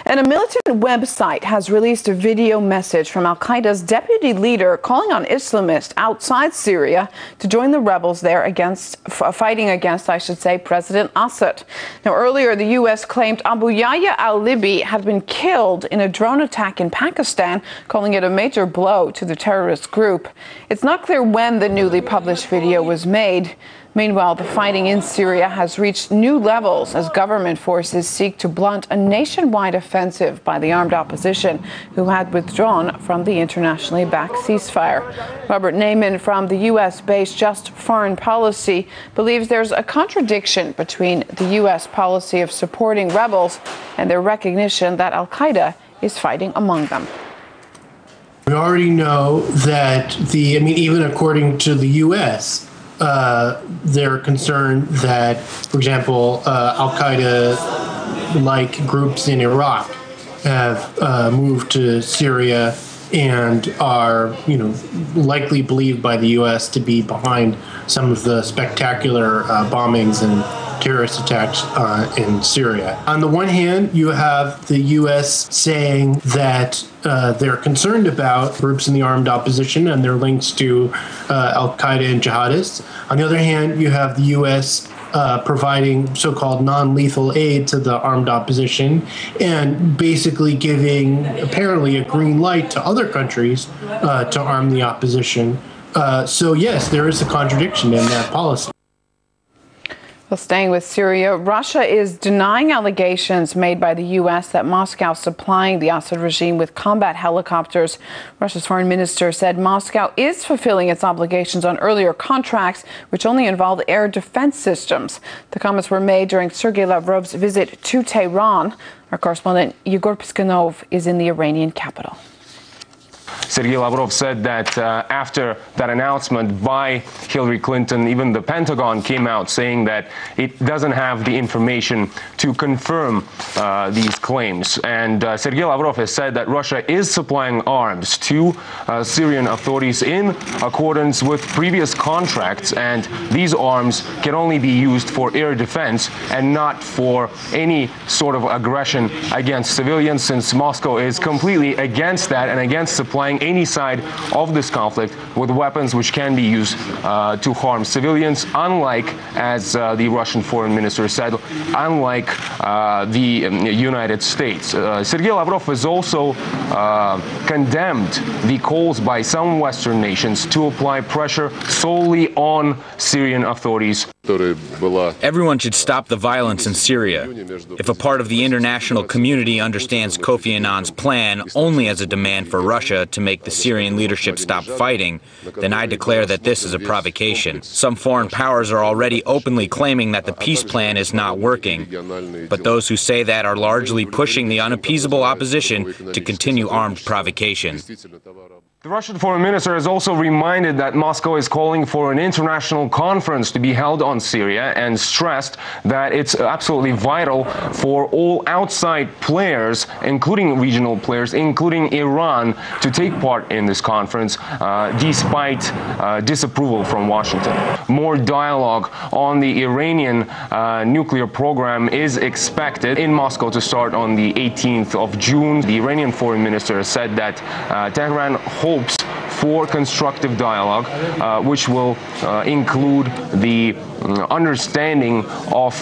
And a militant website has released a video message from Al-Qaeda's deputy leader calling on Islamists outside Syria to join the rebels there fighting against, President Assad. Now, earlier, the U.S. claimed Abu Yahya al-Libi had been killed in a drone attack in Pakistan, calling it a major blow to the terrorist group. It's not clear when the newly published video was made. Meanwhile, the fighting in Syria has reached new levels as government forces seek to blunt a nationwide offensive by the armed opposition, who had withdrawn from the internationally backed ceasefire. Robert Naiman from the U.S.-based Just Foreign Policy believes there's a contradiction between the U.S. policy of supporting rebels and their recognition that Al-Qaeda is fighting among them. We already know that even according to the U.S., they're concerned that, for example, Al-Qaeda-like groups in Iraq have moved to Syria and are, likely believed by the U.S. to be behind some of the spectacular bombings and terrorist attacks in Syria. On the one hand, you have the U.S. saying that they're concerned about groups in the armed opposition and their links to Al-Qaeda and jihadists. On the other hand, you have the U.S. Providing so-called non-lethal aid to the armed opposition and basically giving apparently a green light to other countries to arm the opposition. So yes, there is a contradiction in that policy. Well, staying with Syria, Russia is denying allegations made by the U.S. that Moscow is supplying the Assad regime with combat helicopters. Russia's foreign minister said Moscow is fulfilling its obligations on earlier contracts, which only involved air defense systems. The comments were made during Sergei Lavrov's visit to Tehran. Our correspondent Yegor Piskunov is in the Iranian capital. Sergei Lavrov said that after that announcement by Hillary Clinton, even the Pentagon came out saying that it doesn't have the information to confirm these claims. And Sergei Lavrov has said that Russia is supplying arms to Syrian authorities in accordance with previous contracts, and these arms can only be used for air defense and not for any sort of aggression against civilians, since Moscow is completely against that and against supplying any side of this conflict with weapons which can be used to harm civilians, unlike, as the Russian foreign minister said, unlike the United States. Sergei Lavrov has also condemned the calls by some Western nations to apply pressure solely on Syrian authorities. Everyone should stop the violence in Syria. If a part of the international community understands Kofi Annan's plan only as a demand for Russia to make the Syrian leadership stop fighting, then I declare that this is a provocation. Some foreign powers are already openly claiming that the peace plan is not working, but those who say that are largely pushing the unappeasable opposition to continue armed provocation. The Russian foreign minister has also reminded that Moscow is calling for an international conference to be held on Syria and stressed that it's absolutely vital for all outside players, including regional players, including Iran, to take part in this conference despite disapproval from Washington. More dialogue on the Iranian nuclear program is expected in Moscow to start on the 18th of June. The Iranian foreign minister said that Tehran hopes for constructive dialogue, which will include the understanding of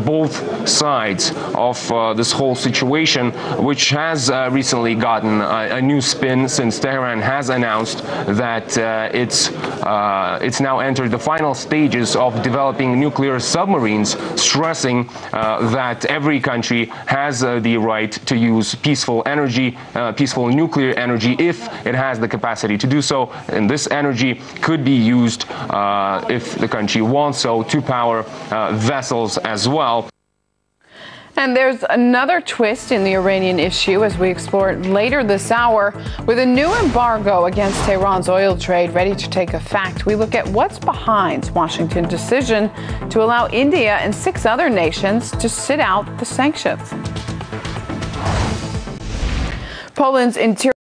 both sides of this whole situation, which has recently gotten a new spin since Tehran has announced that it's now entered the final stages of developing nuclear submarines, stressing that every country has the right to use peaceful energy, peaceful nuclear energy, if it has the capacity to do so, and this energy could be used if the country wants so to power vessels as well. And there's another twist in the Iranian issue as we explore it later this hour. With a new embargo against Tehran's oil trade ready to take effect, we look at what's behind Washington's decision to allow India and 6 other nations to sit out the sanctions. Poland's interior